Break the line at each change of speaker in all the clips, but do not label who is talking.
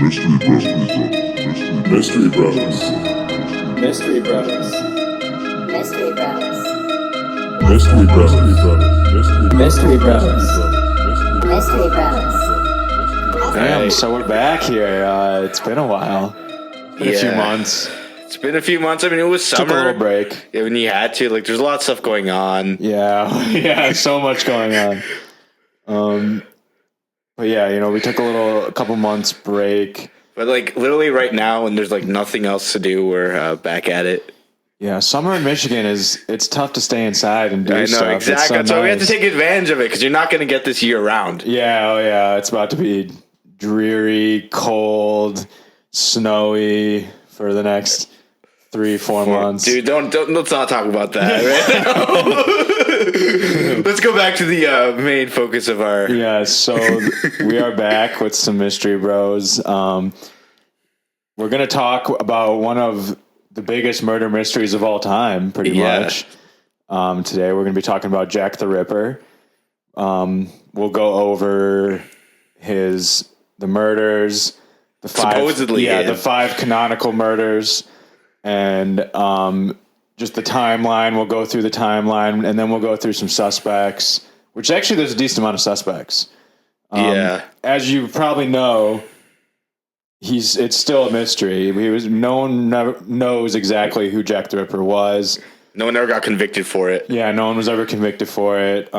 Mystery Brothers.
Mystery Brothers.
Mystery Bros.
Mystery Brothers.
Mystery Brothers.
Mystery Bros.
Damn, so we're back here. It's been a while. Been a few months.
It's been a few months. I mean, it was summer.
Took a little break.
Yeah, when you had to. Like, there's a lot of stuff going on.
Yeah, so much going on. But yeah, we took a couple months break.
But, like, literally right now, when there's, like, nothing else to do, we're back at it.
Yeah, summer in Michigan it's tough to stay inside and do stuff.
I know, exactly.
It's
So
nice.
we have to take advantage of it because you're not going to get this year round.
Yeah, it's about to be dreary, cold, snowy for the next 3-4 months.
Dude, don't let's not talk about that. Right? Let's go back to the main focus of our.
Yeah, so we are back with some Mystery Bros. We're gonna talk about one of the biggest murder mysteries of all time, pretty much. Today we're gonna be talking about Jack the Ripper. We'll go over the murders, the five canonical murders, and just the timeline. We'll go through the timeline, and then we'll go through some suspects, which actually there's a decent amount of suspects. As you probably know, it's still a mystery. No one knows exactly who Jack the Ripper was.
No one ever got convicted for it.
Yeah, no one was ever convicted for it.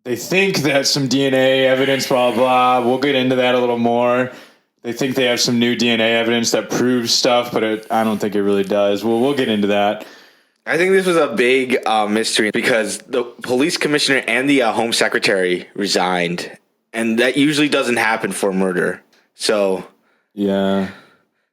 They think that some DNA evidence, blah, blah. We'll get into that a little more. They think they have some new DNA evidence that proves stuff, but I don't think it really does. We'll get into that.
I think this was a big mystery because the police commissioner and the home secretary resigned, and that usually doesn't happen for murder. So
yeah,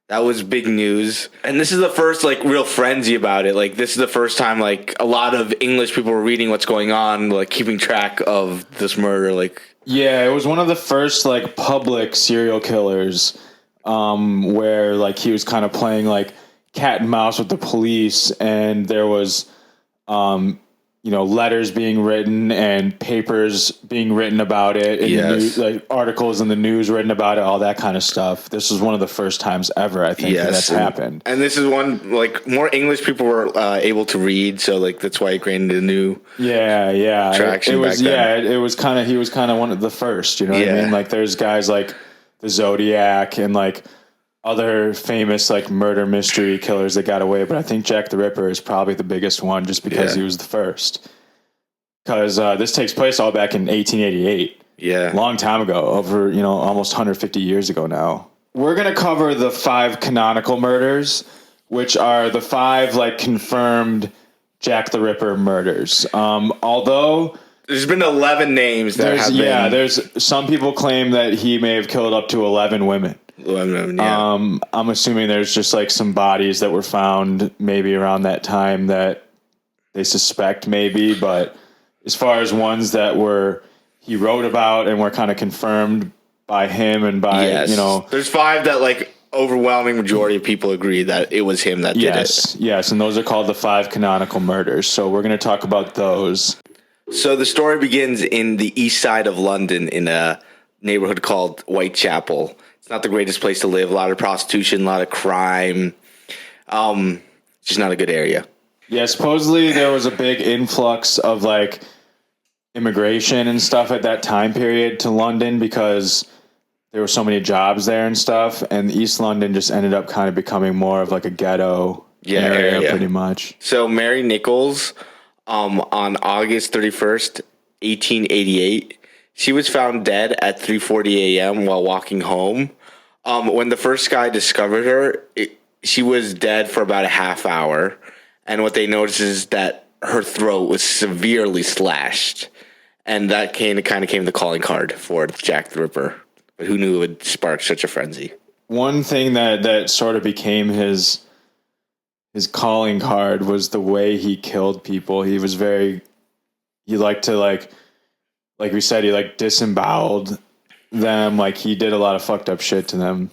that was big news. And this is the first real frenzy about it. Like, this is the first time a lot of English people were reading what's going on, keeping track of this murder.
Yeah, it was one of the first public serial killers, where he was kind of playing cat and mouse with the police, and there was letters being written and papers being written about it, and the news, articles in the news written about it, all that kind of stuff. This was one of the first times ever, I think, that's happened.
And this is one more English people were able to read, so that's why it gained a new traction.
It was
back then.
he was kind of one of the first. You know what I mean? There's guys like the Zodiac and other famous murder mystery killers that got away, but I think Jack the Ripper is probably the biggest one just because he was the first. Because this takes place all back in 1888.
Yeah.
Long time ago, over, almost 150 years ago now. We're going to cover the 5 canonical murders, which are the 5 confirmed Jack the Ripper murders. Although
there's been 11 names
there's some people claim that he may have killed up to 11 women. I'm assuming there's just some bodies that were found maybe around that time that they suspect maybe, but as far as ones that he wrote about and were kind of confirmed by him and by,
there's 5 that overwhelming majority of people agree that it was him that did it.
Yes. And those are called the 5 canonical murders. So we're going to talk about those.
So the story begins in the east side of London in a neighborhood called Whitechapel. It's not the greatest place to live. A lot of prostitution, a lot of crime. Just not a good area.
Yeah, supposedly there was a big influx of immigration and stuff at that time period to London because there were so many jobs there and stuff. And East London just ended up kind of becoming more of a ghetto area pretty much.
So Mary Nichols, on August 31st, 1888, she was found dead at 3:40 a.m. while walking home. When the first guy discovered her, she was dead for about a half hour. And what they noticed is that her throat was severely slashed. And that kind of came the calling card for Jack the Ripper. But who knew it would spark such a frenzy? One
thing that sort of became his calling card was the way he killed people. He was he liked to like we said, he disemboweled them. He did a lot of fucked up shit to them.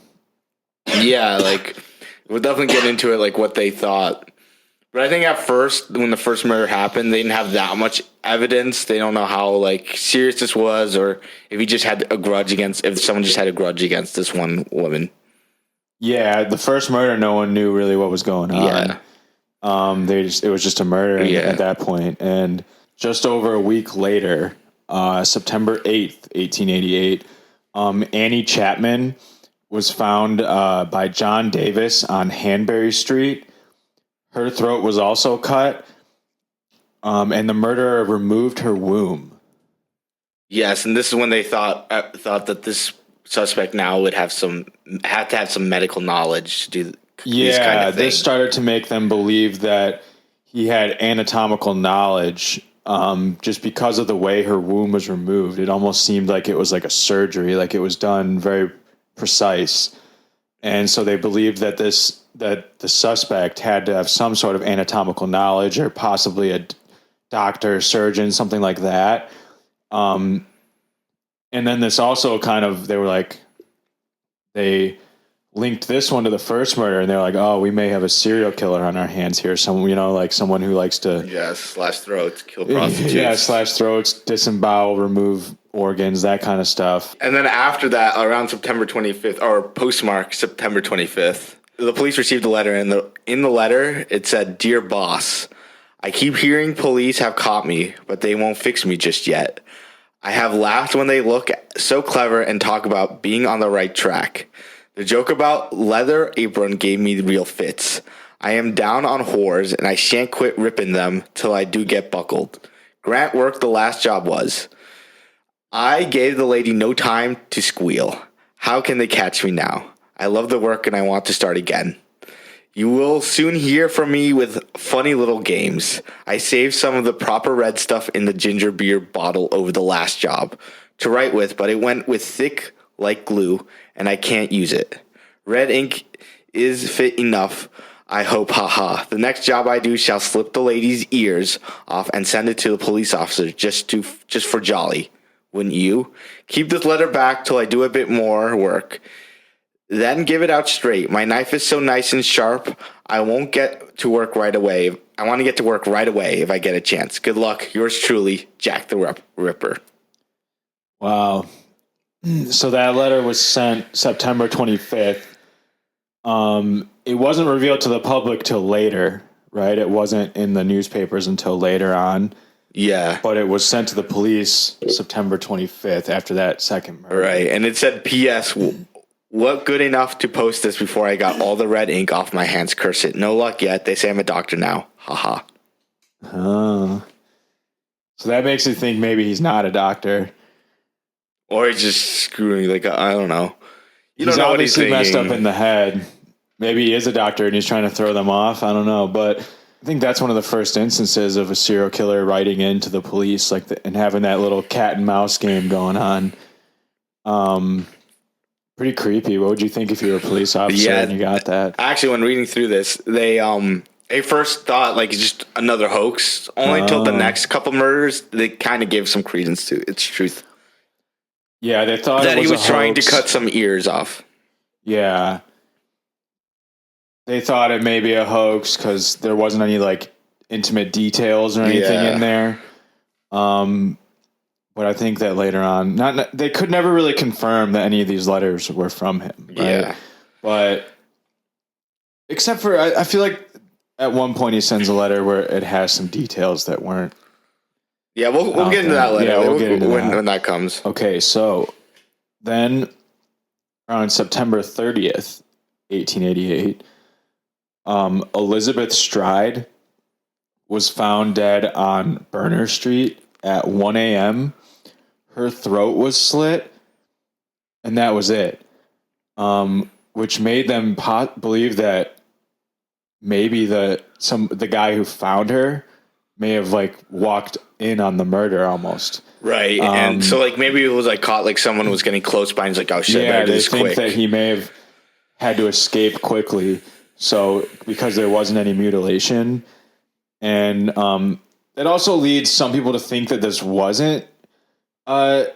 Yeah, we'll definitely get into it, what they thought. But I think at first, when the first murder happened, they didn't have that much evidence. They don't know how like serious this was, or if he just had a grudge against, if someone just had a grudge against this one woman.
Yeah, the first murder, no one knew really what was going on.
Yeah.
It was just a murder
Yeah.
at that point. And just over a week later, September 8th, 1888, Annie Chapman was found by John Davis on Hanbury Street. Her throat was also cut, and the murderer removed her womb.
Yes, and this is when they thought that this suspect now would have to have some medical knowledge to do these kind of things.
This started to make them believe that he had anatomical knowledge just because of the way her womb was removed. It almost seemed like it was like a surgery, like it was done very precise. And so they believed that the suspect had to have some sort of anatomical knowledge, or possibly a doctor, surgeon, something like that. And then this also they linked this one to the first murder, and they're like, oh, we may have a serial killer on our hands here. Someone who likes to
slash throats, kill prostitutes.
Yeah, slash throats, disembowel, remove organs, that kind of stuff.
And then after that, around September 25th, or postmark September 25th, the police received a letter. And in the letter, it said, "Dear boss, I keep hearing police have caught me, but they won't fix me just yet. I have laughed when they look so clever and talk about being on the right track. The joke about leather apron gave me real fits. I am down on whores, and I shan't quit ripping them till I do get buckled. Grant work the last job was. I gave the lady no time to squeal. How can they catch me now? I love the work and I want to start again. You will soon hear from me with funny little games. I saved some of the proper red stuff in the ginger beer bottle over the last job to write with, but it went with thick like glue and I can't use it. Red ink is fit enough, I hope, haha. The next job I do shall slip the lady's ears off and send it to the police officer just for jolly. Wouldn't you? Keep this letter back till I do a bit more work. Then give it out straight. My knife is so nice and sharp, I won't get to work right away. I want to get to work right away if I get a chance. Good luck. Yours truly, Jack the Ripper."
Wow. So that letter was sent September 25th. It wasn't revealed to the public till later, right? It wasn't in the newspapers until later on.
Yeah.
But it was sent to the police September 25th after that second murder.
Right. And it said, "P.S. What good enough to post this before I got all the red ink off my hands? Curse it. No luck yet. They say I'm a doctor now. Haha."
Oh. So that makes you think maybe he's not a doctor.
Or he's just screwing, like, I don't know. You
He's
don't know what he's
obviously messed
thinking.
up in the head. Maybe he is a doctor and he's trying to throw them off. I don't know. But I think that's one of the first instances of a serial killer writing into the police and having that little cat and mouse game going on. Pretty creepy. What would you think if you were a police officer and you got that?
Actually, when reading through this, they first thought like it's just another hoax. Only until the next couple murders, they kind of gave some credence to its truth.
Yeah, they thought
That
it was
he was
a
trying to
hoax.
cut some ears off.
Yeah. They thought it may be a hoax because there wasn't any like intimate details or anything in there. But I think that later on, they could never really confirm that any of these letters were from him. Right?
Yeah.
But except for, I feel like at one point he sends a letter where it has some details that weren't.
Yeah, we'll get into that later.
Yeah, we'll get into
when that comes.
Okay, so then on September 30th, 1888, Elizabeth Stride was found dead on Burner Street at 1 a.m. Her throat was slit, and that was it, which made them believe that maybe the guy who found her may have like walked in on the murder almost.
Right. And so like maybe it was like caught like someone was getting close by and he's like, oh shit, better do
they
this
think
quick.
that he may have had to escape quickly. So because there wasn't any mutilation, and it also leads some people to think that this wasn't Jack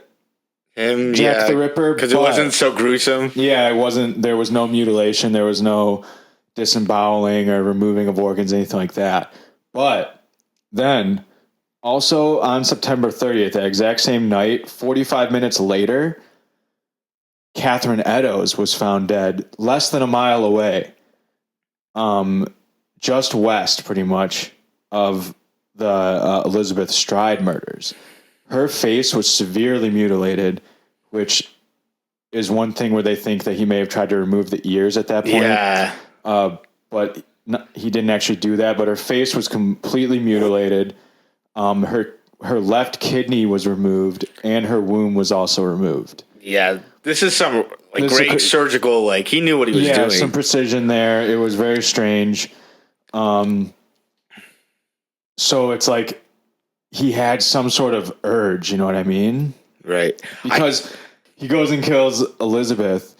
the Ripper,
because it wasn't so gruesome.
Yeah, it wasn't. There was no mutilation. There was no disemboweling or removing of organs, anything like that. But then, also on September 30th, that exact same night, 45 minutes later, Catherine Eddowes was found dead less than a mile away, just west, pretty much, of the Elizabeth Stride murders. Her face was severely mutilated, which is one thing where they think that he may have tried to remove the ears at that point.
Yeah.
But he didn't actually do that. But her face was completely mutilated. Her left kidney was removed, and her womb was also removed.
Yeah, this is some great surgical. Like, he knew what he was doing.
Yeah, some precision there. It was very strange. So it's like he had some sort of urge. You know what I mean?
Right.
Because he goes and kills Elizabeth,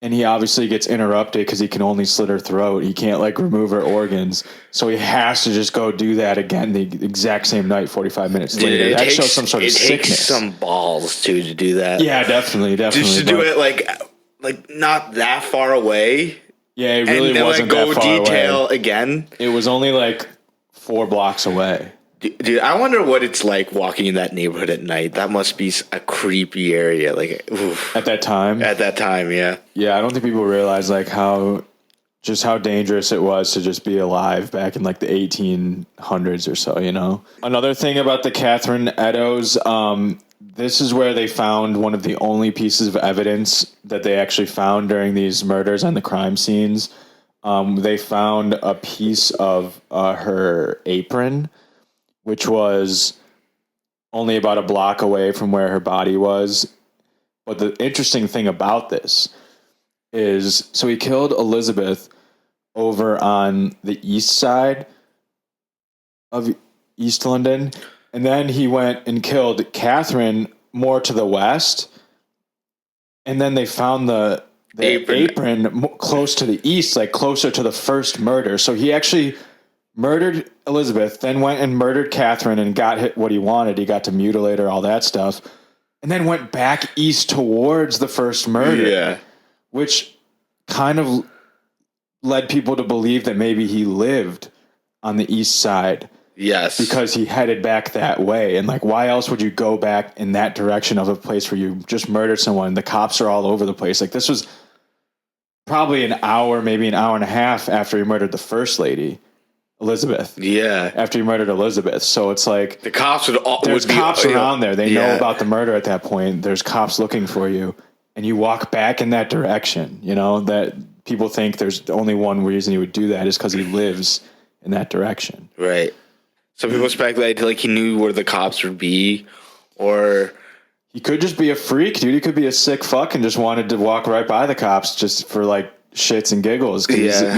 and he obviously gets interrupted because he can only slit her throat. He can't remove her organs. So he has to just go do that again the exact same night, 45 minutes later. That shows some sort of sickness. It takes
some balls too to do that.
Yeah, definitely.
Just to do it like not that far away.
Yeah, it really wasn't
that far
away.
Go detail again.
It was only 4 blocks away.
Dude, I wonder what it's like walking in that neighborhood at night. That must be a creepy area. Oof.
At that time?
At that time, yeah.
Yeah, I don't think people realize how dangerous it was to just be alive back in the 1800s or so, you know? Another thing about the Catherine Eddowes, this is where they found one of the only pieces of evidence that they actually found during these murders on the crime scenes. They found a piece of her apron, which was only about a block away from where her body was. But the interesting thing about this is, so he killed Elizabeth over on the east side of East London, and then he went and killed Catherine more to the west, and then they found the apron close to the east, closer to the first murder. So he actually murdered Elizabeth, then went and murdered Catherine and got what he wanted. He got to mutilate her, all that stuff, and then went back east towards the first murder.
Yeah.
Which kind of led people to believe that maybe he lived on the east side.
Yes.
Because he headed back that way. And why else would you go back in that direction of a place where you just murdered someone? The cops are all over the place. This was probably an hour, maybe an hour and a half after he murdered the first lady, Elizabeth.
Yeah.
After he murdered Elizabeth. So it's
the cops
there's cops around there. They know about the murder at that point. There's cops looking for you. And you walk back in that direction, that people think there's only one reason he would do that is because he lives in that direction.
Right. Some people speculate he knew where the cops would be, or
he could just be a freak, dude. He could be a sick fuck and just wanted to walk right by the cops just for shits and giggles.
Yeah.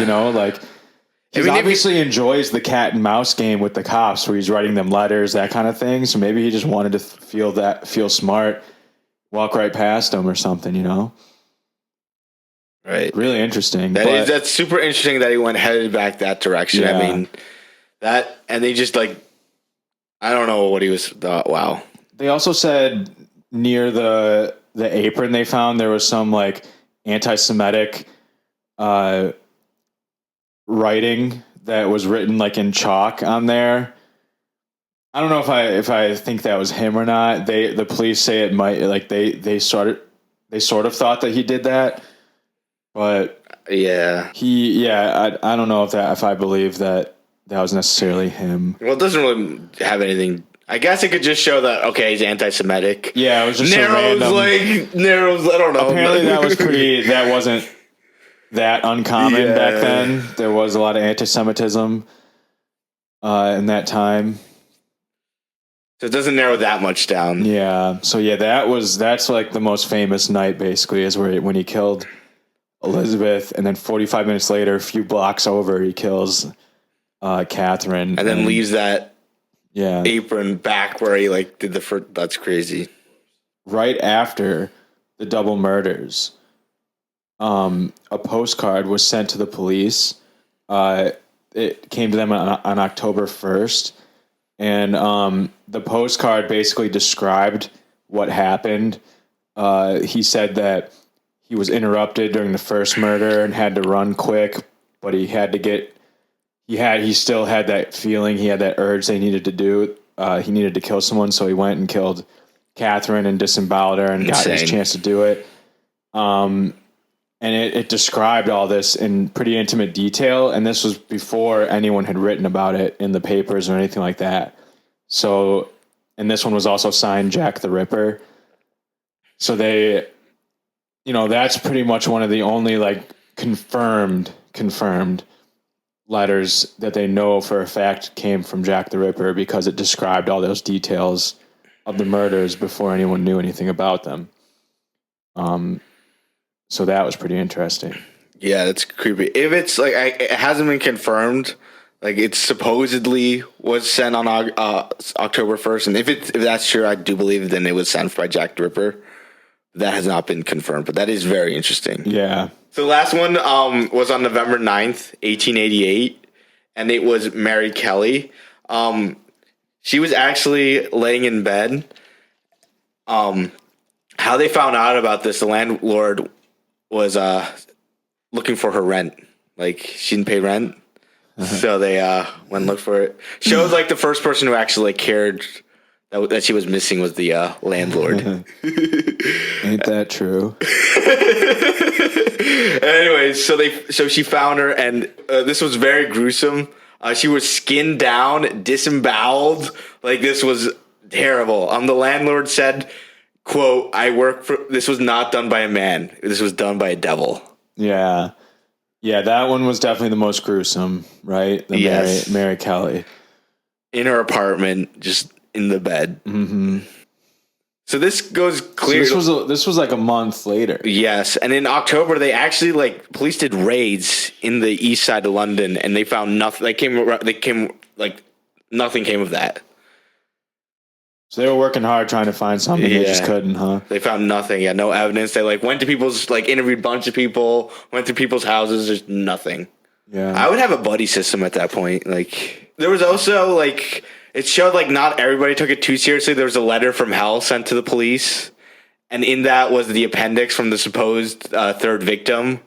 He obviously enjoys the cat and mouse game with the cops where he's writing them letters, that kind of thing. So maybe he just wanted to feel smart, walk right past them or something,
Right.
Really interesting.
That's super interesting that he headed back that direction.
Yeah.
I mean, and they just I don't know what he was, wow.
They also said near the apron they found, there was some anti-Semitic, writing that was written in chalk on there. I don't know if I think that was him or not. The police say it might, they sort of thought that he did that, but
yeah,
I don't know if I believe that was necessarily him.
Well, it doesn't really have anything. I guess it could just show that, okay, he's anti-Semitic.
Yeah, it was just
Narrows, I don't know.
Apparently that wasn't that uncommon back then. There was a lot of anti-Semitism in that time.
So it doesn't narrow that much down.
Yeah. So that's the most famous night basically, is when he killed Elizabeth, and then 45 minutes later, a few blocks over, he kills Catherine.
And then leaves that apron back where he did the first. That's crazy.
Right after the double murders, a postcard was sent to the police. It came to them on October 1st. And the postcard basically described what happened. He said that he was interrupted during the first murder and had to run quick, but he still had that feeling. He had that urge that he needed to do. He needed to kill someone, so he went and killed Catherine and disemboweled her and got his chance to do it. And it described all this in pretty intimate detail. And this was before anyone had written about it in the papers or anything like that. So, and this one was also signed Jack the Ripper. So they, that's pretty much one of the only like confirmed letters that they know for a fact came from Jack the Ripper, because it described all those details of the murders before anyone knew anything about them. So that was pretty interesting.
Yeah, that's creepy. If it's like it hasn't been confirmed, like it supposedly was sent on October 1st, and if that's true, I do believe then it was sent by Jack the Ripper. That has not been confirmed, but that is very interesting.
Yeah.
So the last one was on November 9th, 1888, and it was Mary Kelly. She was actually laying in bed. How they found out about this, the landlord was looking for her rent. Like, she didn't pay rent. So they went and looked for it. Shows like the first person who actually cared that she was missing was the landlord.
Ain't that true?
Anyways, so she found her, and this was very gruesome. She was skinned down, disemboweled. Like, this was terrible. The landlord said, quote, this was not done by a man. This was done by a devil.
Yeah. Yeah, that one was definitely the most gruesome, right?
Yes.
Mary Kelly.
In her apartment, just in the bed.
Mm-hmm.
So this goes clear.
So this was like a month later.
Yes, and in October they actually police did raids in the east side of London, and they found nothing. Nothing came of that.
So they were working hard trying to find something. They just couldn't, huh?
They found nothing. Yeah, no evidence. They went to people's interviewed a bunch of people, went to people's houses. There's nothing.
Yeah,
I would have a buddy system at that point. There was also it showed not everybody took it too seriously. There was a letter from hell sent to the police, and in that was the appendix from the supposed third victim.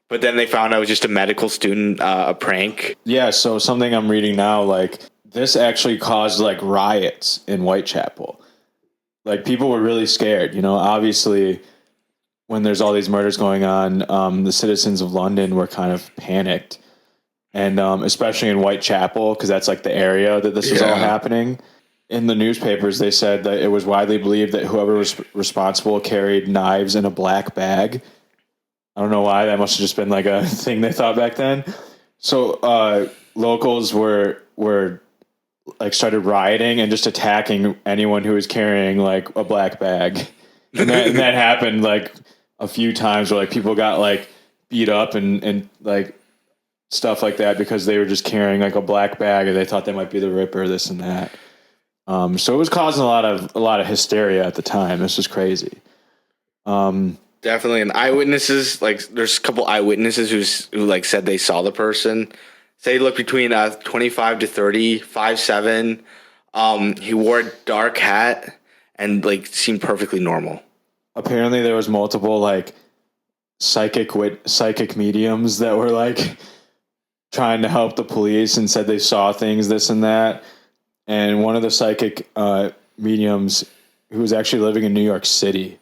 But then they found out it was just a medical student, a prank.
Yeah. So something I'm reading now, this actually caused riots in Whitechapel. People were really scared. Obviously, when there's all these murders going on, the citizens of London were kind of panicked. And especially in Whitechapel, because that's the area that this was all happening. In the newspapers, they said that it was widely believed that whoever was responsible carried knives in a black bag. I don't know why. That must have just been a thing they thought back then. So locals were started rioting and just attacking anyone who was carrying a black bag. And that happened a few times where people got beat up and stuff like that because they were just carrying a black bag, or they thought they might be the Ripper, this and that. So it was causing a lot of hysteria at the time. This was crazy.
Definitely. And eyewitnesses, there's a couple eyewitnesses who said they saw the person. Say he looked between 25 to 30, 5'7". He wore a dark hat and seemed perfectly normal. Apparently
there was multiple psychic mediums that were trying to help the police and said they saw things, this and that. And one of the psychic mediums, who was actually living in New York City,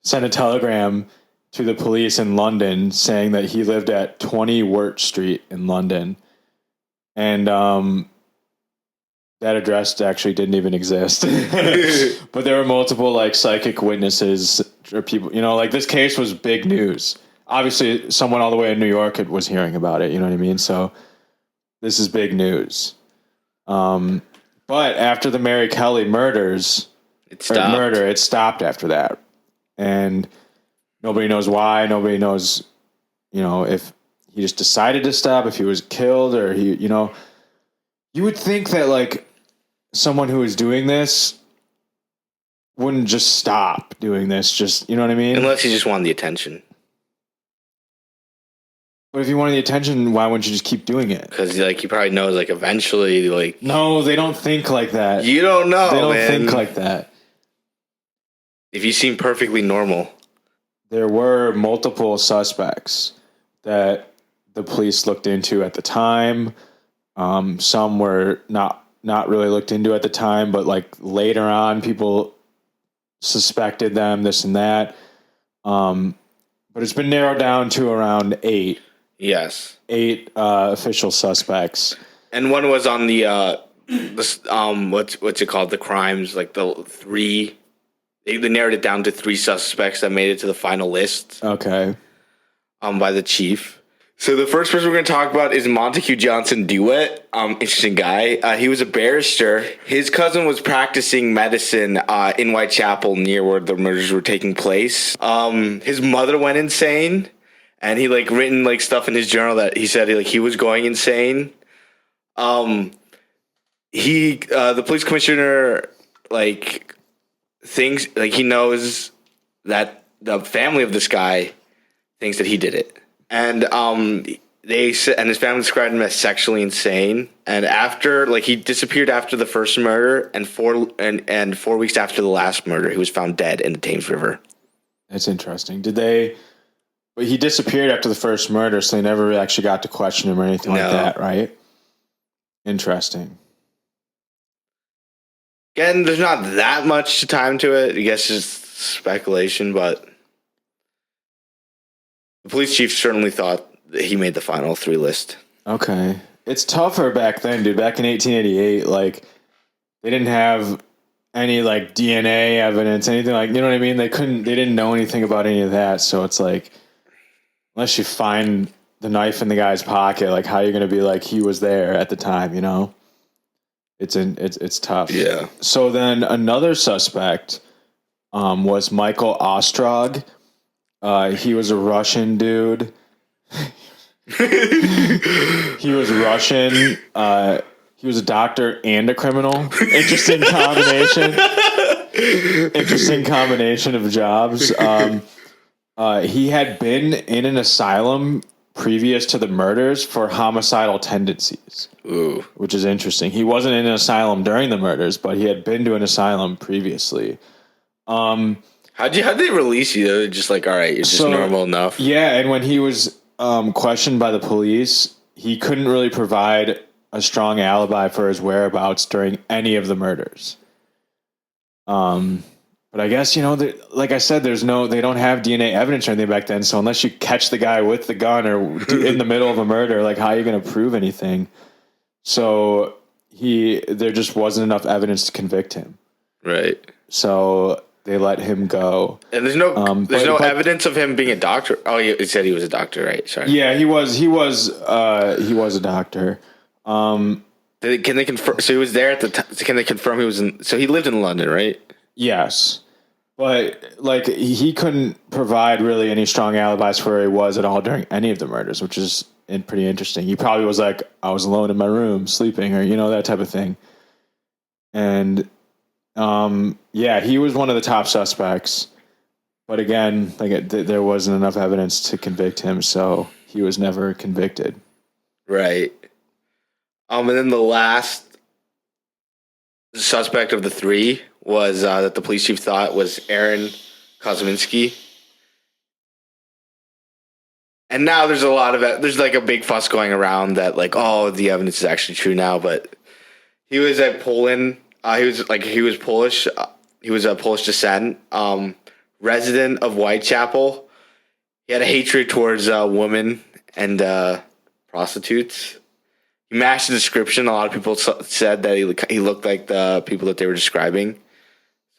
sent a telegram to the police in London saying that he lived at 20 Wirt Street in London. And that address actually didn't even exist. But there were multiple psychic witnesses or people, this case was big news. Obviously someone all the way in New York was hearing about it. You know what I mean? So this is big news. But after the Mary Kelly murders, it stopped after that. And nobody knows why. Nobody knows, if he just decided to stop, if he was killed, or you would think that someone who is doing this wouldn't just stop doing this. Just, you know what I mean?
Unless he just wanted the attention.
But if you wanted the attention, why wouldn't you just keep doing it?
Because he probably knows eventually
No, they don't think like that.
You don't know.
They don't think like that.
If you seem perfectly normal.
There were multiple suspects that the police looked into at the time. Some were not really looked into at the time, but like later on, people suspected them, this and that. But it's been narrowed down to around 8.
Yes.
8 official suspects.
And one was on the what's it called? The crimes, like the 3. They narrowed it down to 3 suspects that made it to the final list.
Okay.
By the chief. So the first person we're going to talk about is Montague Johnson Dewitt. Interesting guy. He was a barrister. His cousin was practicing medicine in Whitechapel near where the murders were taking place. His mother went insane, and he like written like stuff in his journal that he said he was going insane. The police commissioner thinks he knows that the family of this guy thinks that he did it. And his family described him as sexually insane. And after he disappeared after the first murder, and 4 weeks after the last murder, he was found dead in the Thames River.
That's interesting. But he disappeared after the first murder, so they never actually got to question him or anything like that, right? Interesting.
Again, there's not that much time to it. I guess it's speculation, but the police chief certainly thought that he made the final 3 list.
Okay. It's tougher back then, dude. Back in 1888, they didn't have any DNA evidence, anything you know what I mean? They didn't know anything about any of that. So it's unless you find the knife in the guy's pocket, how are you going to be he was there at the time, you know? It's tough.
Yeah.
So then another suspect was Michael Ostrog. He was a Russian dude. He was Russian. He was a doctor and a criminal. Interesting combination of jobs. He had been in an asylum previous to the murders for homicidal tendencies.
Ooh.
Which is interesting. He wasn't in an asylum during the murders, but he had been to an asylum previously. How'd
they release you? They're just all right, you're just normal enough.
Yeah, and when he was questioned by the police, he couldn't really provide a strong alibi for his whereabouts during any of the murders. But I guess, like I said, they don't have DNA evidence or anything back then. So unless you catch the guy with the gun or in the middle of a murder, how are you going to prove anything? So there just wasn't enough evidence to convict him.
Right.
So they let him go.
And there's no evidence of him being a doctor. Oh, you said he was a doctor, right? Sorry.
Yeah, he was a doctor.
Can they confirm? So he was there at the time. Can they confirm he was in? So he lived in London, right? Yes,
but he couldn't provide really any strong alibis for where he was at all during any of the murders, which is pretty interesting. He probably was I was alone in my room sleeping, or that type of thing. And he was one of the top suspects, but again, there wasn't enough evidence to convict him, so he was never convicted.
Right. And then the last suspect of the 3 was that the police chief thought was Aaron Kosminski. And now there's a big fuss going around that the evidence is actually true now, but he was at Poland. He was Polish. He was of Polish descent, resident of Whitechapel. He had a hatred towards women and prostitutes. He matched the description. A lot of people said that he looked like the people that they were describing.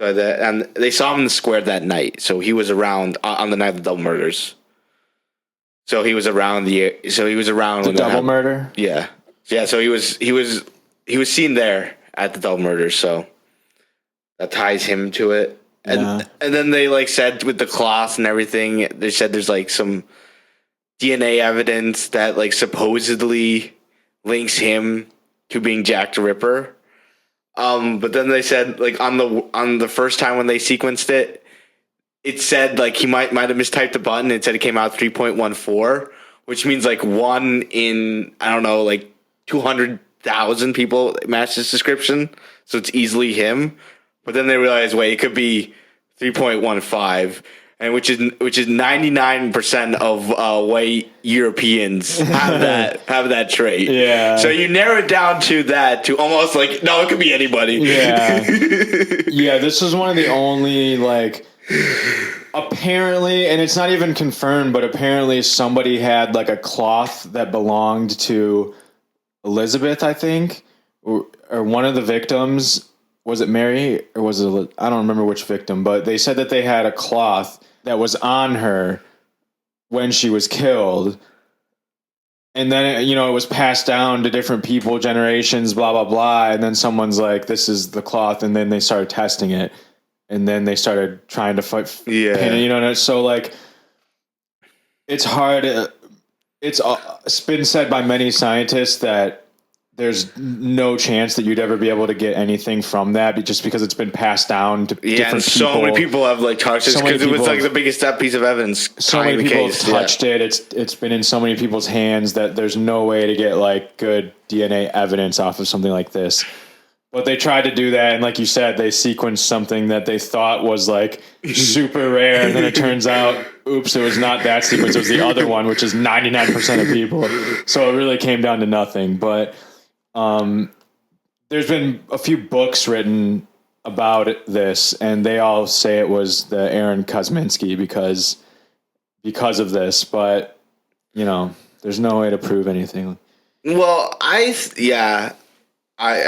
And they saw him in the square that night. So he was around on the night of the double murders. So he was around the
double murder.
Yeah. So he was seen there at the double murders. So that ties him to it. And then they said with the cloth and everything, they said there's some DNA evidence that supposedly links him to being Jack the Ripper. But then they said on the first time when they sequenced it, it said he might have mistyped the button. It said it came out 3.14, which means 1 in 200,000 people matched this description. So it's easily him. But then they realized, wait, it could be 3.15. and which is 99% of white Europeans have that trait.
Yeah.
So you narrow it down to that, to almost like, no, it could be anybody.
Yeah. Yeah, this was one of the only, like, apparently, and it's not even confirmed, but apparently somebody had like a cloth that belonged to Elizabeth, I think, or one of the victims. Was it Mary or was it? I don't remember which victim, but they said that they had a cloth that was on her when she was killed. And then, you know, it was passed down to different people, generations, blah, blah, blah. And then someone's like, this is the cloth. And then they started testing it. And then they started trying to pin it, you know. So, like, it's hard. It's been said by many scientists that there's no chance that you'd ever be able to get anything from that, just because it's been passed down to different people.
So many people have like touched it because it was like the biggest piece of evidence.
So many people have touched it. It's been in so many people's hands that there's no way to get like good DNA evidence off of something like this. But they tried to do that, and like you said, they sequenced something that they thought was like super rare, and then it turns out, oops, it was not that sequence, it was the other one, which is 99% of people. So it really came down to nothing. But there's been a few books written about this, and they all say it was the Aaron Kosminski because of this. But, you know, there's no way to prove anything.
Well, I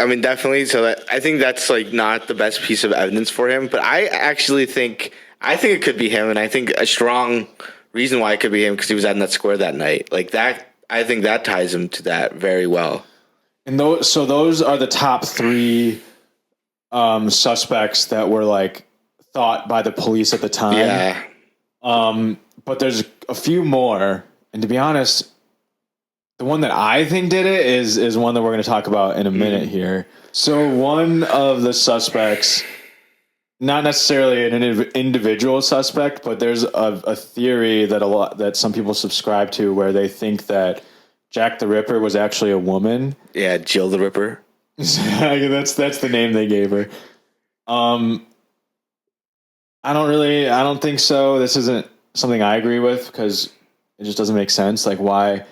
mean, definitely. So I think that's like not the best piece of evidence for him, but I actually think it could be him, and I think a strong reason why it could be him because he was at that square that night. Like that, I think that ties him to that very well.
And those are the top three suspects that were like thought by the police at the time.
Yeah.
But there's a few more, and to be honest, the one that I think did it is one that we're going to talk about in a minute here. So one of the suspects, not necessarily an individual suspect, but there's a theory that some people subscribe to where they think that Jack the Ripper was actually a woman.
Yeah, Jill the Ripper.
That's the name they gave her. I don't think so. This isn't something I agree with because it just doesn't make sense. Like, why?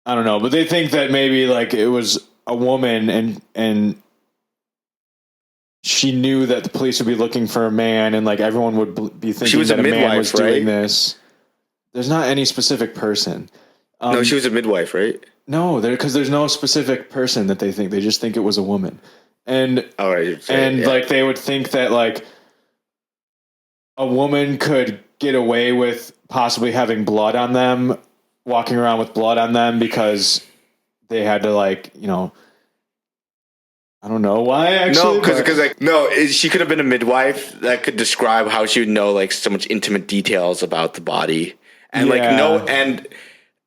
I don't know, but they think that maybe like it was a woman and she knew that the police would be looking for a man, and like everyone would be thinking that a man was doing this. There's not any specific person.
No, she was a midwife, right?
No, because there's no specific person that they think. They just think it was a woman, and like they would think that like a woman could get away with possibly having blood on them, walking around with blood on them because they had to like, you know, I don't know why actually.
No, she could have been a midwife that could describe how she would know like so much intimate details about the body, and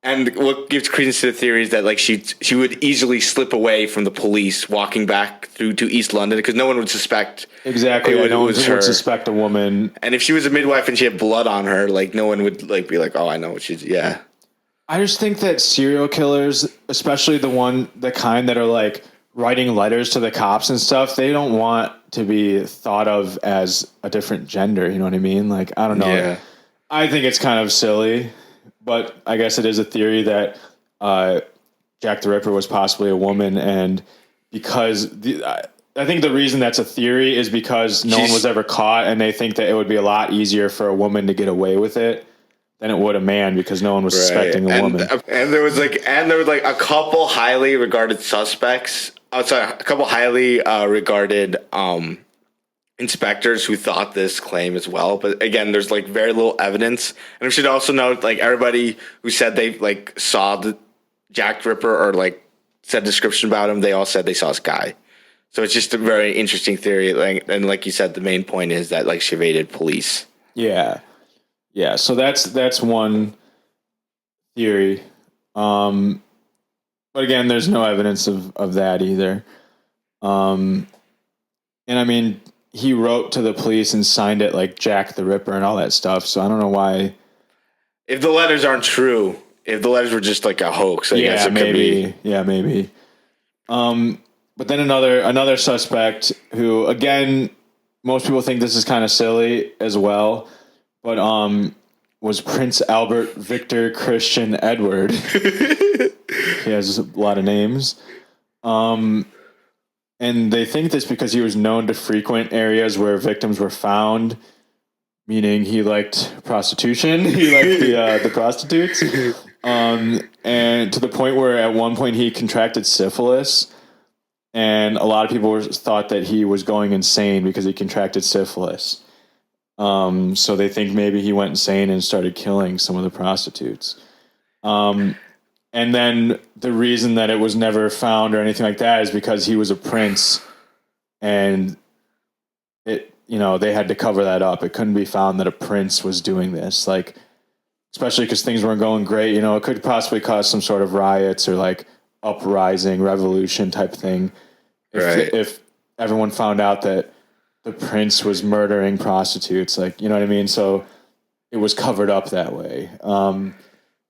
and what gives credence to the theory is that like she would easily slip away from the police walking back through to East London because no one would suspect
exactly. No one would suspect a woman,
and if she was a midwife and she had blood on her, like no one would like be like, oh, I know what she's. Yeah,
I just think that serial killers, especially the kind that are like writing letters to the cops and stuff, they don't want to be thought of as a different gender. You know what I mean? Like, I don't know.
Yeah.
I think it's kind of silly, but I guess it is a theory that Jack the Ripper was possibly a woman. And because I think the reason that's a theory is because no one was ever caught, and they think that it would be a lot easier for a woman to get away with it than it would a man because no one was suspecting a woman.
And there was a couple highly regarded suspects. A couple highly regarded inspectors who thought this claim as well. But again, there's like very little evidence. And we should also note, like, everybody who said they like saw the Jack the Ripper or like said a description about him, they all said they saw this guy. So it's just a very interesting theory. And like you said, the main point is that like she evaded police. Yeah. Yeah. So that's one theory.
But again, there's no evidence of that either. And I mean, he wrote to the police and signed it like Jack the Ripper and all that stuff. So I don't know why.
If the letters aren't true, if the letters were just like a hoax, I guess it
maybe.
could be.
Yeah, maybe. But then another suspect who, again, most people think this is kind of silly as well, but was Prince Albert Victor Christian Edward. He has a lot of names. And they think this because he was known to frequent areas where victims were found, meaning he liked prostitution. He liked the prostitutes. And to the point where at one point he contracted syphilis. And a lot of people thought that he was going insane because he contracted syphilis. So they think maybe he went insane and started killing some of the prostitutes. And then the reason that it was never found or anything like that is because he was a prince, and they had to cover that up. It couldn't be found that a prince was doing this, like, especially because things weren't going great. It could possibly cause some sort of riots or like uprising, revolution type thing. If everyone found out that the prince was murdering prostitutes, like, you know what I mean? So it was covered up that way.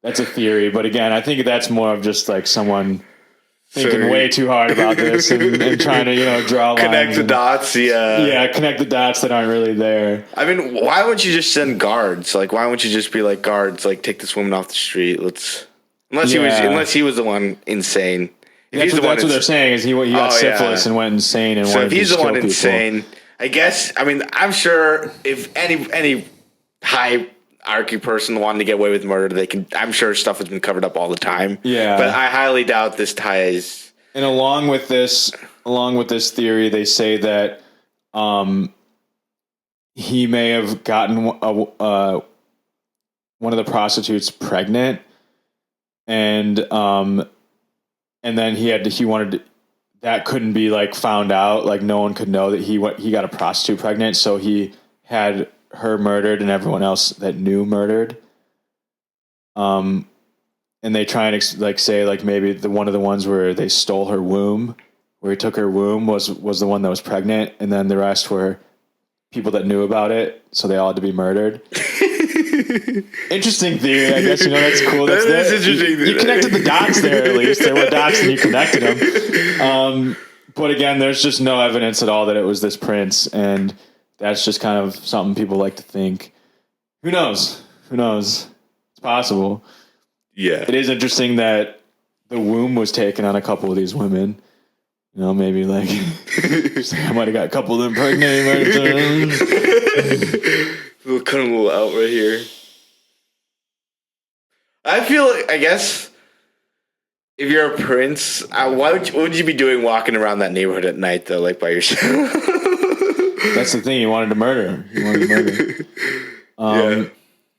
That's a theory, but again, I think that's more of just like someone thinking way too hard about this and trying to, draw lines.
Connect the dots, yeah.
Yeah, connect the dots that aren't really there.
I mean, why wouldn't you just send guards? Like, why wouldn't you just be like, guards, like, take this woman off the street? Unless he was the one insane.
That's what they're saying is he got syphilis and went insane and wanted to kill people. So if he's the one insane,
I guess, I mean, I'm sure if any high hierarchy person wanted to get away with murder, I'm sure stuff has been covered up all the time.
Yeah.
But I highly doubt this ties.
And along with this theory, they say that he may have gotten one of the prostitutes pregnant, and then he wanted to, that couldn't be like found out, like no one could know that he got a prostitute pregnant, so he had her murdered and everyone else that knew murdered. And they try and say like maybe one of the ones where they stole her womb, where he took her womb was the one that was pregnant, and then the rest were people that knew about it, so they all had to be murdered. Interesting theory, I guess. That's cool. That is interesting. You connected the dots there, at least. There were dots and you connected them. But again, there's just no evidence at all that it was this prince, and that's just kind of something people like to think. Who knows? It's possible.
Yeah.
It is interesting that the womb was taken on a couple of these women. Maybe like I might have got a couple of them pregnant.
We'll cut them a little out right here. I feel like, I guess, if you're a prince, what would you be doing walking around that neighborhood at night, though, like by yourself?
That's the thing. He wanted to murder.
Yeah.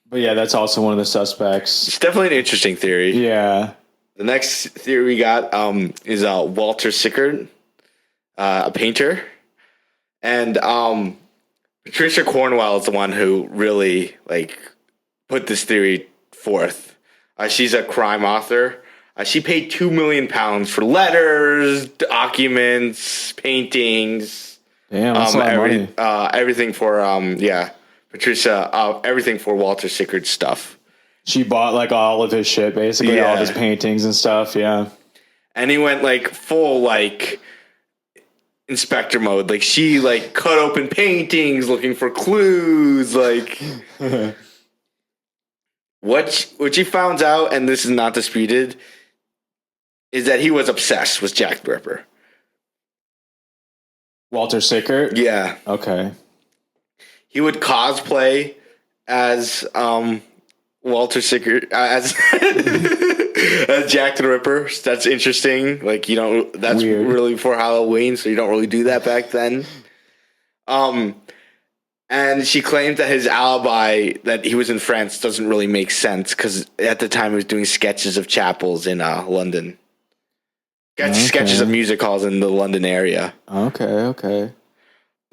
But yeah, that's also one of the suspects.
It's definitely an interesting theory.
Yeah.
The next theory we got is Walter Sickert, a painter. And Patricia Cornwell is the one who really put this theory forth. She's a crime author. She paid £2 million for letters, documents, paintings.
Damn, that's a lot of money.
Everything for Patricia. Everything for Walter Sickert's stuff. She bought all of his shit, basically, all of his paintings and stuff. Yeah, and he went full inspector mode. She cut open paintings looking for clues. What she found out, and this is not disputed, is that he was obsessed with Jack the Ripper.
Walter Sickert?
Yeah.
Okay.
He would cosplay as Walter Sickert as as Jack the Ripper. That's interesting. That's weird. Really for Halloween, so you don't really do that back then. And she claimed that his alibi that he was in France doesn't really make sense because at the time he was doing sketches of chapels in London. Sketches of music halls in the London area.
Okay.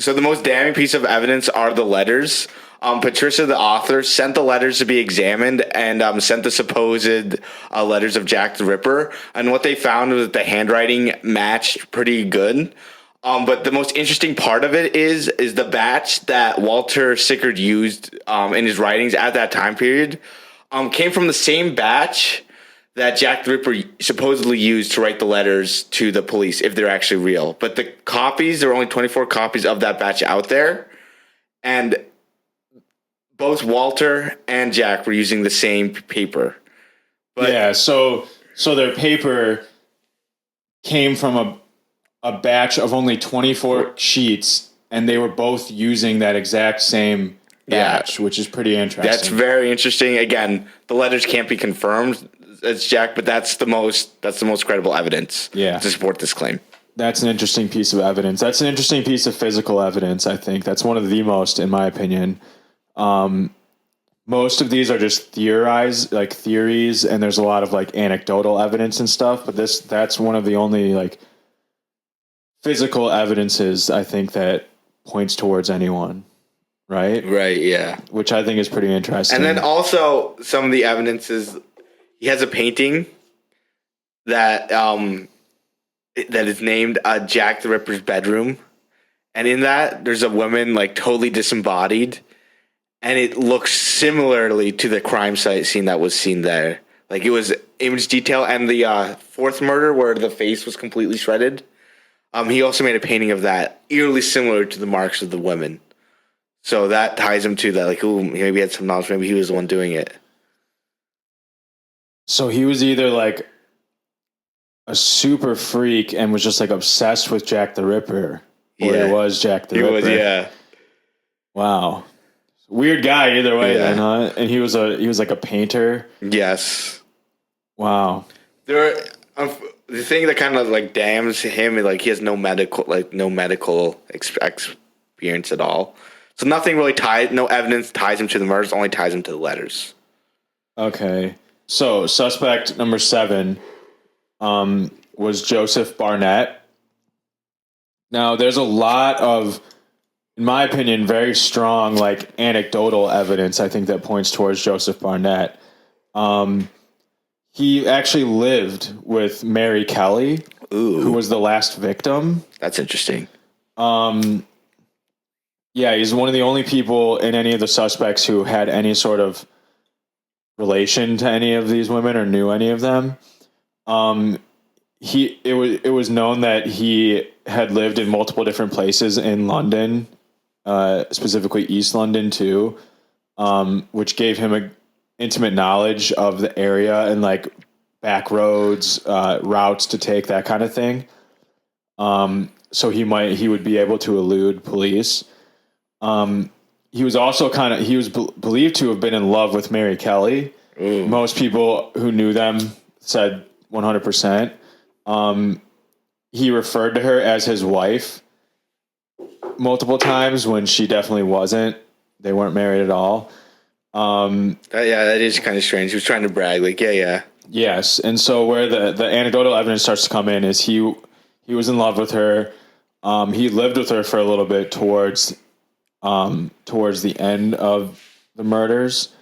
So the most damning piece of evidence are the letters. Patricia, the author, sent the letters to be examined and sent the supposed letters of Jack the Ripper. And what they found was that the handwriting matched pretty good. But the most interesting part of it is the batch that Walter Sickert used in his writings at that time period came from the same batch that Jack the Ripper supposedly used to write the letters to the police, if they're actually real. But the copies, there were only 24 copies of that batch out there. and both Walter and Jack were using the same paper. But
yeah, so their paper came from a batch of only 24 sheets, and they were both using that exact same batch, which is pretty interesting.
that's very interesting. Again, the letters can't be confirmed as Jack, but that's the most credible evidence to support this claim.
That's an interesting piece of evidence. That's an interesting piece of physical evidence, I think. That's one of the most, in my opinion. Most of these are just theories, and there's a lot of like anecdotal evidence and stuff, but that's one of the only like physical evidences I think that points towards anyone, right?
Right, yeah.
Which I think is pretty interesting.
And then also some of the evidence is he has a painting that that is named Jack the Ripper's bedroom. And in that, there's a woman like totally disembodied. And it looks similarly to the crime site scene that was seen there. Like it was image detail. And the fourth murder where the face was completely shredded, he also made a painting of that, eerily similar to the marks of the women. So that ties him to that, like, ooh, maybe he had some knowledge. Maybe he was the one doing it.
So he was either like a super freak and was just like obsessed with Jack the Ripper, or he was Jack the Ripper.
He was, yeah.
Wow. Weird guy either way, then, huh? And he was like a painter.
Yes.
Wow.
The thing that kind of like damns him is like he has no medical experience at all. So nothing really no evidence ties him to the murders, only ties him to the letters. Okay.
So suspect number 7 was Joseph Barnett. Now there's a lot of, in my opinion, very strong like anecdotal evidence I think that points towards Joseph Barnett. He actually lived with Mary Kelly, who was the last victim.
That's interesting.
Yeah, he's one of the only people in any of the suspects who had any sort of relation to any of these women or knew any of them. It was known that he had lived in multiple different places in London, specifically East London too, which gave him a intimate knowledge of the area and like back roads, routes to take, that kind of thing. So he would be able to elude police. He was also believed to have been in love with Mary Kelly.
Ooh.
Most people who knew them said 100%. He referred to her as his wife multiple times when she definitely wasn't. They weren't married at all.
That is kind of strange. He was trying to brag, like, yeah.
Yes, and so where the anecdotal evidence starts to come in is he was in love with her. He lived with her for a little bit towards the end of the murders.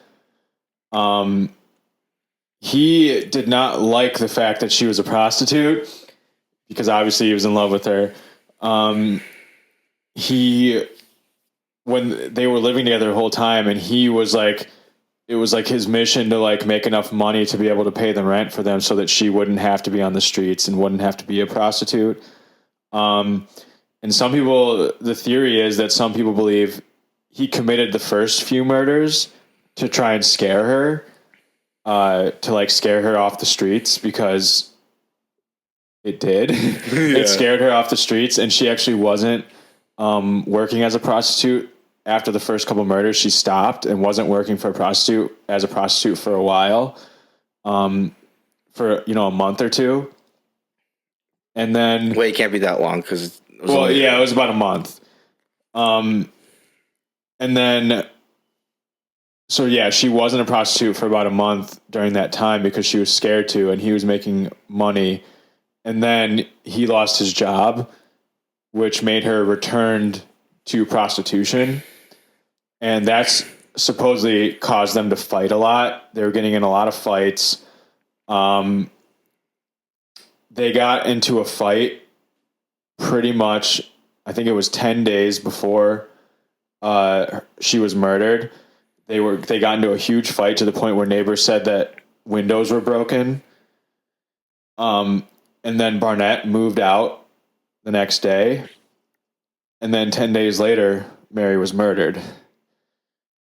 He did not like the fact that she was a prostitute because obviously he was in love with her. When they were living together the whole time, and he was like, it was like his mission to like make enough money to be able to pay the rent for them so that she wouldn't have to be on the streets and wouldn't have to be a prostitute. And some people, the theory is that some people believe he committed the first few murders to try and scare her, to like scare her off the streets, because it did. It scared her off the streets, and she actually wasn't working as a prostitute. After the first couple murders, she stopped and wasn't working as a prostitute for a while, for a month or two. And then
it can't be that long because
it was about a month. And then she wasn't a prostitute for about a month during that time because she was scared to, and he was making money. And then he lost his job, which made her returned to prostitution. And that's supposedly caused them to fight a lot. They were getting in a lot of fights. They got into a fight pretty much, I think it was 10 days before she was murdered. They got into a huge fight to the point where neighbors said that windows were broken. And then Barnett moved out the next day. And then 10 days later, Mary was murdered.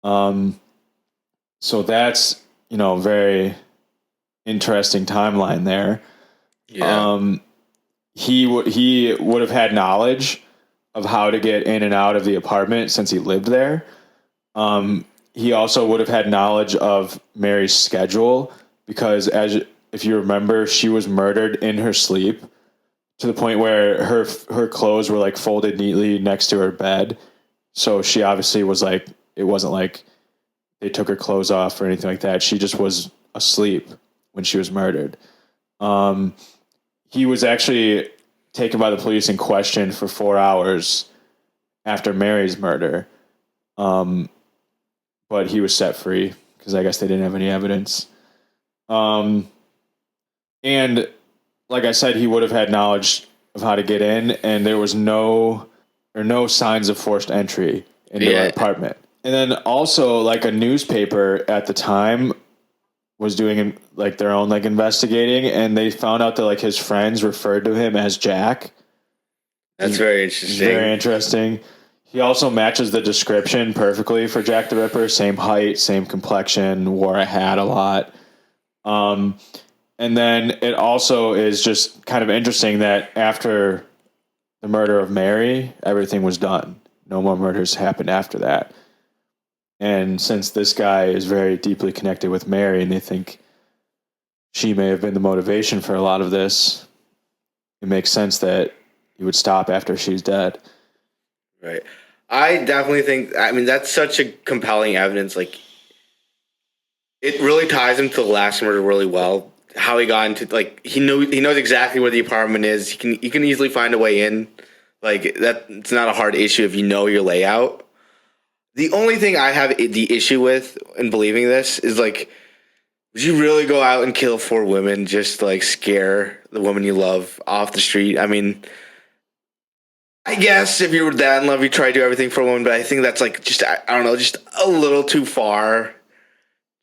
So that's, very interesting timeline there.
Yeah.
He would have had knowledge of how to get in and out of the apartment since he lived there. He also would have had knowledge of Mary's schedule because, if you remember, she was murdered in her sleep to the point where her clothes were like folded neatly next to her bed. So she obviously was like, it wasn't like they took her clothes off or anything like that. She just was asleep when she was murdered. He was actually taken by the police and questioned for 4 hours after Mary's murder. But he was set free because I guess they didn't have any evidence. And like I said, he would have had knowledge of how to get in, and there was no signs of forced entry into the apartment. And then also, like, a newspaper at the time was doing like their own like investigating, and they found out that like his friends referred to him as Jack.
That's very interesting.
Very interesting. He also matches the description perfectly for Jack the Ripper. Same height, same complexion, wore a hat a lot. And then it also is just kind of interesting that after the murder of Mary, everything was done. No more murders happened after that. And since this guy is very deeply connected with Mary and they think she may have been the motivation for a lot of this, it makes sense that he would stop after she's dead.
Right. I definitely think, that's such a compelling evidence. Like, it really ties him to the last murder really well. How he got into, like, he knows exactly where the apartment is. He can easily find a way in. Like, that, it's not a hard issue if you know your layout. The only thing I have the issue with in believing this is, like, would you really go out and kill 4 women just to, like, scare the woman you love off the street? I mean, I guess if you were that in love, you try to do everything for a woman, but I think that's, like, just, I don't know, just a little too far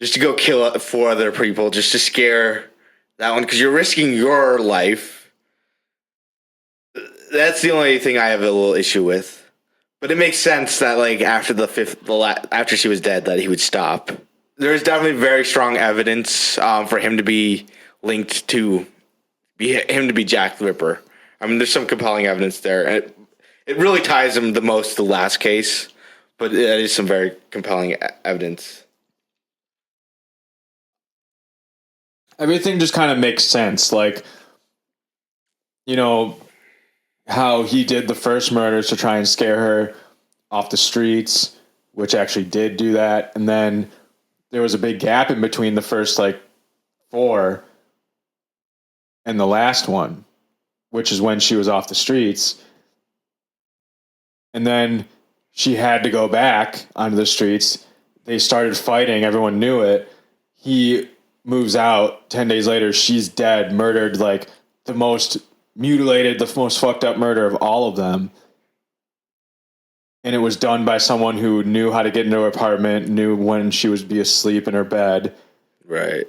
just to go kill 4 other people just to scare that one, because you're risking your life. That's the only thing I have a little issue with. But it makes sense that, like, after she was dead, that he would stop. There's definitely very strong evidence for him to be linked to him to be Jack the Ripper. I mean, there's some compelling evidence there. And it really ties him the most to the last case, but that is some very compelling evidence.
Everything just kind of makes sense. Like, how he did the first murders to try and scare her off the streets, which actually did do that. And then there was a big gap in between the first, like, 4 and the last one, which is when she was off the streets. And then she had to go back onto the streets. They started fighting. Everyone knew it. He moves out. 10 days later, she's dead, murdered, like, the most mutilated, the most fucked up murder of all of them. And it was done by someone who knew how to get into her apartment, knew when she would be asleep in her bed.
Right.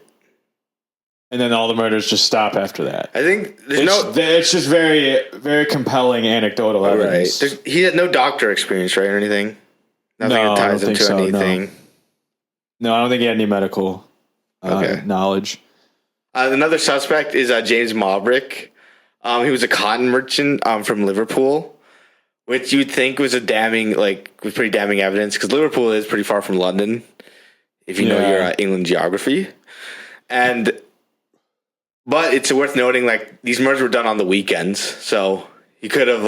And then all the murders just stop after that.
I think
it's just very, very compelling anecdotal evidence.
Right. He had no doctor experience, right, or anything? Nothing that ties him to anything.
No, I don't think he had any medical knowledge.
Another suspect is James Mawbrick. He was a cotton merchant from Liverpool, which you'd think was was pretty damning evidence, because Liverpool is pretty far from London, if you know your England geography. But it's worth noting, like, these murders were done on the weekends, so he could have,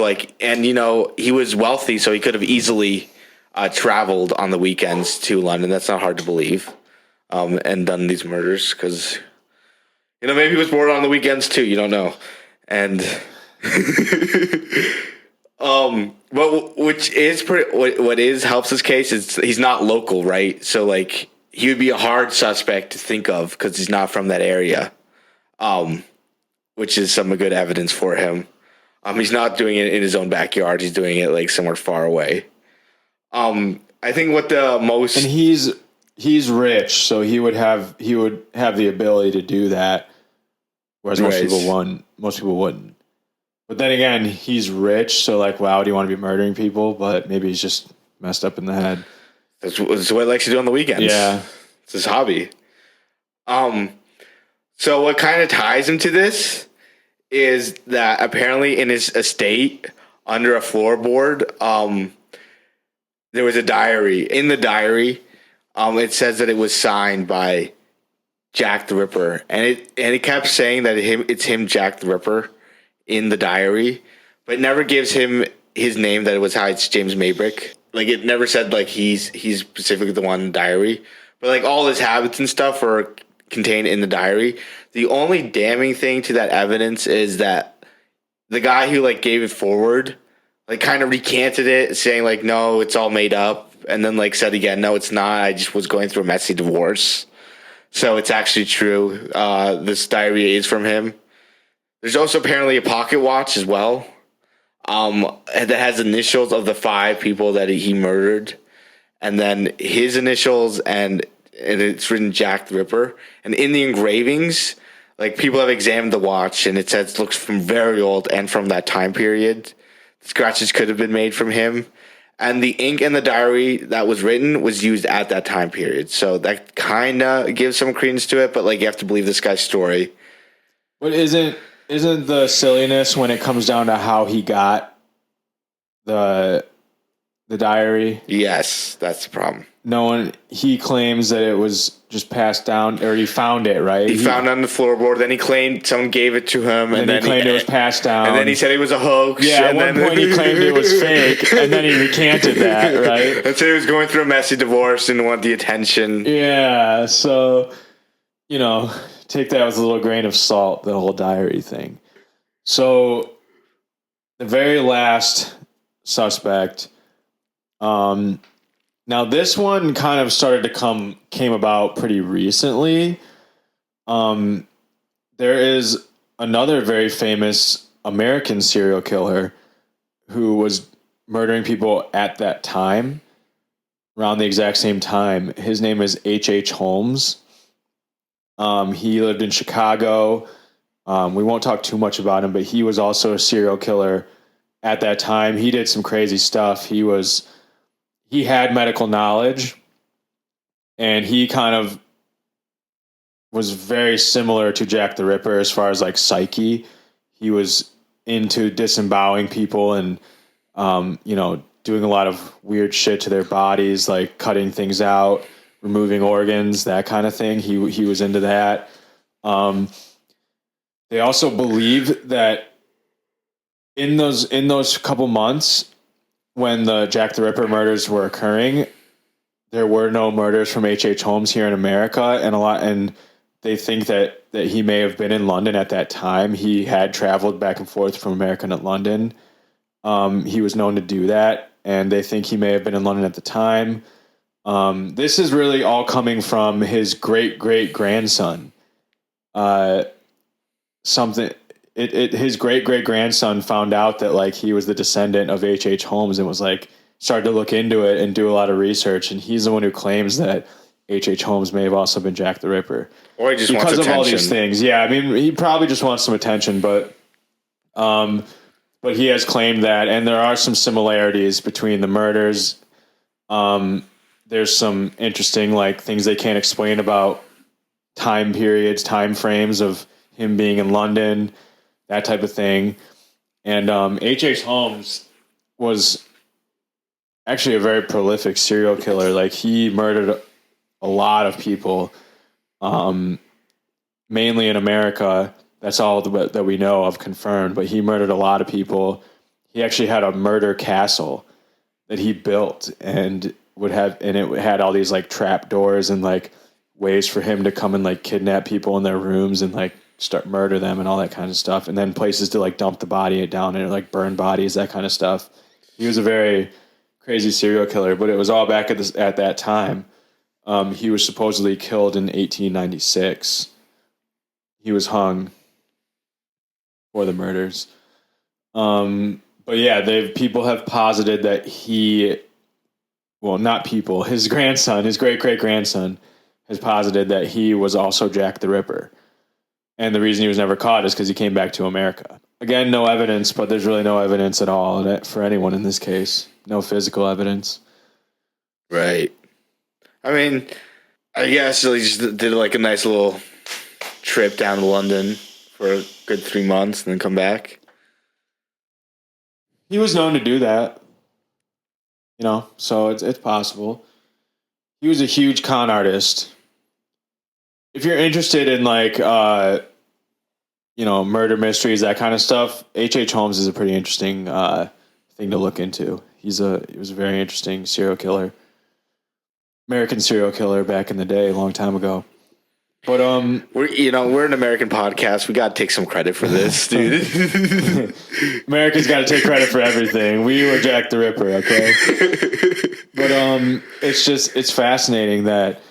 he was wealthy, so he could have easily traveled on the weekends to London. That's not hard to believe, and done these murders, because, maybe he was bored on the weekends too. You don't know. And but what helps this case is he's not local, right? So, like, he would be a hard suspect to think of because he's not from that area, which is some good evidence for him. He's not doing it in his own backyard. He's doing it, like, somewhere far away. I think what the most,
and he's rich, so he would have the ability to do that, whereas most people wouldn't. But then again, he's rich, so, like, why would he want to be murdering people? But maybe he's just messed up in the head.
That's what he likes to do on the weekends.
Yeah.
It's his hobby. So what kind of ties him to this is that apparently in his estate under a floorboard, there was a diary. In the diary, it says that it was signed by Jack the Ripper, and it kept saying that it's him, Jack the Ripper, in the diary, but it never gives him his name. That it was it's James Maybrick. Like it never said like he's specifically the one in the diary, but like all his habits and stuff are contained in the diary. The only damning thing to that evidence is that the guy who like gave it forward, like kind of recanted it, saying like, no, it's all made up. And then like said again, no, it's not. I just was going through a messy divorce. So it's actually true. This diary is from him. There's also apparently a pocket watch as well. That has initials of the 5 people that he murdered. And then his initials and it's written Jack the Ripper. And in the engravings, like people have examined the watch and it says it looks from very old and from that time period. Scratches could have been made from him. And the ink in the diary that was written was used at that time period. So that kind of gives some credence to it, but like you have to believe this guy's story.
But isn't the silliness when it comes down to how he got the diary?
Yes, that's the problem.
He claims that it was just passed down, or he found it, right?
He found it on the floorboard, then he claimed someone gave it to him, and then
he claimed it was passed down.
And then he said it was a hoax.
Yeah,
at
one point he claimed it was fake, and then he recanted that, right?
And said he was going through a messy divorce and wanted the attention.
Yeah, so, take that with a little grain of salt, the whole diary thing. So, the very last suspect, now this one kind of came about pretty recently. There is another very famous American serial killer who was murdering people at that time, around the exact same time. His name is H.H. Holmes. He lived in Chicago. We won't talk too much about him, but he was also a serial killer at that time. He did some crazy stuff. He had medical knowledge, and he kind of was very similar to Jack the Ripper as far as like psyche. He was into disemboweling people and, doing a lot of weird shit to their bodies, like cutting things out, removing organs, that kind of thing. He was into that. They also believe that in those couple months when the Jack the Ripper murders were occurring, there were no murders from H.H. Holmes here in America, and they think that he may have been in London at that time. He had traveled back and forth from America to London. He was known to do that, and they think he may have been in London at the time. This is really all coming from his great-great-grandson. His great-great-grandson found out that like he was the descendant of H.H. Holmes and was like started to look into it and do a lot of research, and he's the one who claims that H.H. Holmes may have also been Jack the Ripper.
Or he just wants
because of
attention.
all these things. Yeah, I mean, he probably just wants some attention, but he has claimed that, and there are some similarities between the murders. There's some interesting like things they can't explain about time periods, time frames of him being in London, that type of thing. And H.H. Holmes was actually a very prolific serial killer. Like he murdered a lot of people, mainly in America. That's all that we know of confirmed, but he murdered a lot of people. He actually had a murder castle that he built and it had all these like trap doors and like ways for him to come and like kidnap people in their rooms and like start murder them and all that kind of stuff. And then places to like dump the body down and like burn bodies, that kind of stuff. He was a very crazy serial killer, but it was all back at that time. He was supposedly killed in 1896. He was hung for the murders. But yeah, people have posited that his grandson, his great-great-grandson has posited that he was also Jack the Ripper. And the reason he was never caught is because he came back to America. Again, no evidence, but there's really no evidence at all for anyone in this case. No physical evidence.
Right. I mean, I guess he just did like a nice little trip down to London for a good 3 months and then come back.
He was known to do that, so it's possible. He was a huge con artist. If you're interested in murder mysteries, that kind of stuff, H.H. Holmes is a pretty interesting thing to look into. He was a very interesting serial killer. American serial killer back in the day, a long time ago. But
we're an American podcast. We got to take some credit for this, dude.
America's got to take credit for everything. We were Jack the Ripper, okay? But it's fascinating that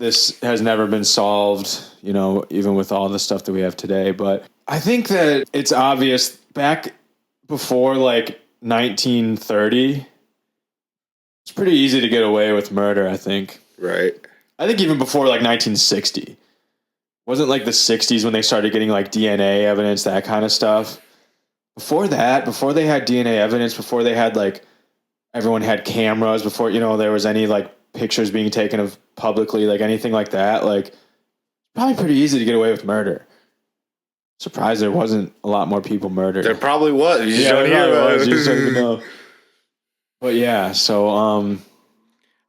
this has never been solved, even with all the stuff that we have today. But I think that it's obvious back before 1930, it's pretty easy to get away with murder, I think.
Right.
I think even before 1960. Wasn't the 60s when they started getting DNA evidence, that kind of stuff. Before that, before they had DNA evidence, before they had everyone had cameras, before there was any pictures being taken of publicly, anything like that, probably pretty easy to get away with murder. Surprised there wasn't a lot more people murdered.
There probably was. You just don't hear about it.
You just don't even know. But yeah, so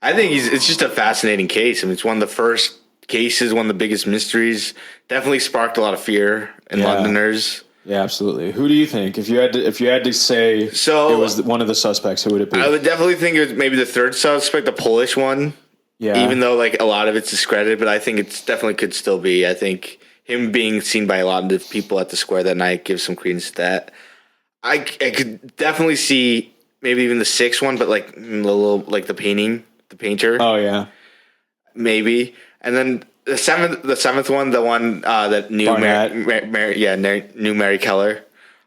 I think it's just a fascinating case. I mean, it's one of the first cases, one of the biggest mysteries. Definitely sparked a lot of fear in Londoners.
Yeah, absolutely. Who do you think, if you had to say it was one of the suspects, who would it be?
I would definitely think it was maybe the third suspect, the Polish one. Yeah. Even though a lot of it's discredited, but I think it's definitely could still be. I think him being seen by a lot of people at the square that night gives some credence to that. I could definitely see maybe even the sixth one, but a little the painter.
Oh yeah,
maybe. And then the seventh one, the one that knew knew Mary Keller.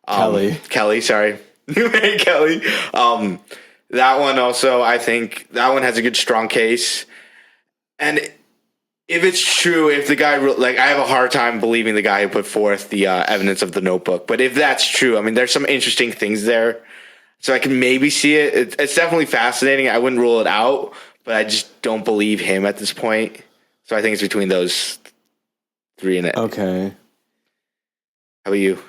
Kelly, sorry. Knew Mary Kelly. That one also, I think that one has a good strong case. And if it's true, if the guy, I have a hard time believing the guy who put forth the evidence of the notebook. But if that's true, I mean, there's some interesting things there. So I can maybe see it. It's definitely fascinating. I wouldn't rule it out, but I just don't believe him at this point. So I think it's between those three in it.
Okay.
How about you?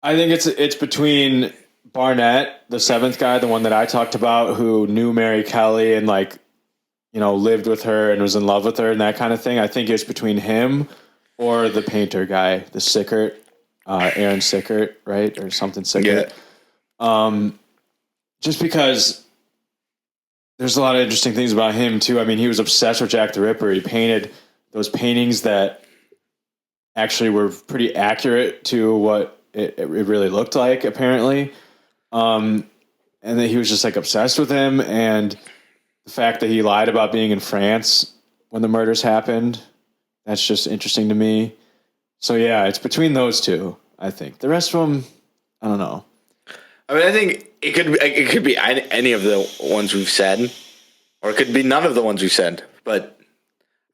I think it's between Barnett, the seventh guy, the one that I talked about, who knew Mary Kelly and lived with her and was in love with her and that kind of thing. I think it's between him or the painter guy, the Sickert, Aaron Sickert, right? Or something Sickert. Yeah. Just because there's a lot of interesting things about him too. I mean, he was obsessed with Jack the Ripper. He painted those paintings that actually were pretty accurate to what it really looked like, apparently. And then he was just obsessed with him, and the fact that he lied about being in France when the murders happened, that's just interesting to me. So yeah, it's between those two, I think. The rest of them, I don't know.
I mean, I think it could be any of the ones we've said, or it could be none of the ones we've said. But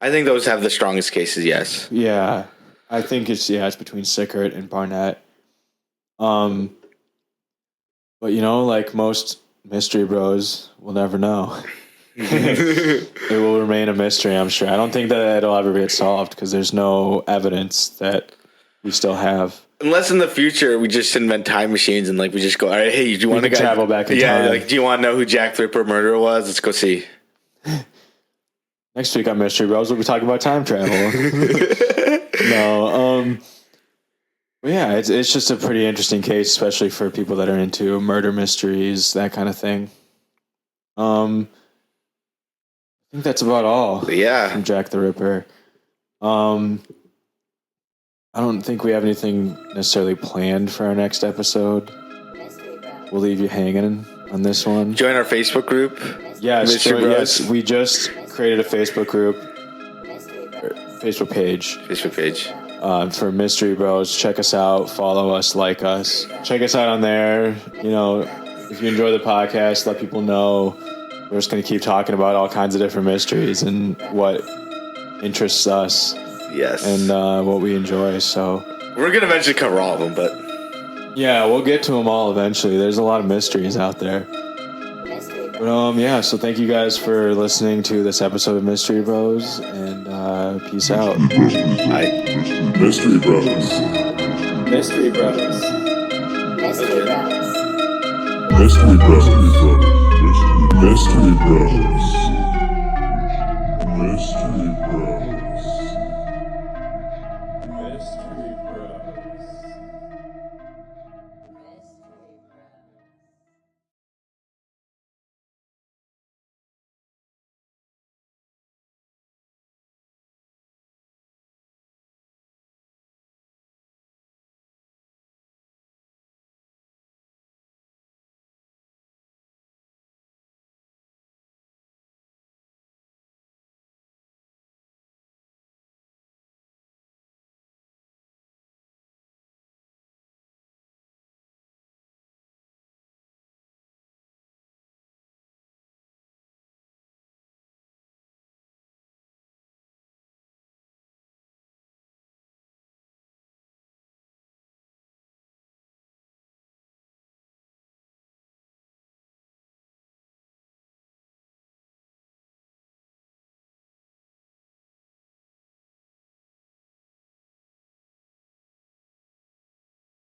I think those have the strongest cases. Yes.
Yeah, I think it's between Sickert and Barnett. But most mystery bros, we'll never know. It will remain a mystery, I'm sure. I don't think that it'll ever get solved because there's no evidence that we still have.
Unless in the future we just invent time machines and we just go, all right, hey, do you want to
travel back in time?
Yeah, do you want to know who Jack the Ripper murderer was? Let's go see.
Next week on Mystery Bros, we'll be talking about time travel. No, but yeah, it's just a pretty interesting case, especially for people that are into murder mysteries, that kind of thing. I think that's about all. From Jack the Ripper. I don't think we have anything necessarily planned for our next episode. We'll leave you hanging on this one.
Join our Facebook group.
Yes, we just created a Facebook group, Facebook page. For Mystery Bros. Check us out, follow us, like us. Check us out on there. If you enjoy the podcast, let people know. We're just going to keep talking about all kinds of different mysteries and what interests us.
Yes.
And what we enjoy. So
we're going to eventually cover all of them, but
yeah, we'll get to them all eventually. There's a lot of mysteries out there. Yeah, so thank you guys for listening to this episode of Mystery Bros, and peace out.
Mystery Bros.
Mystery Bros.
Mystery Bros.
Mystery Bros. Mystery Bros. Mystery Bros.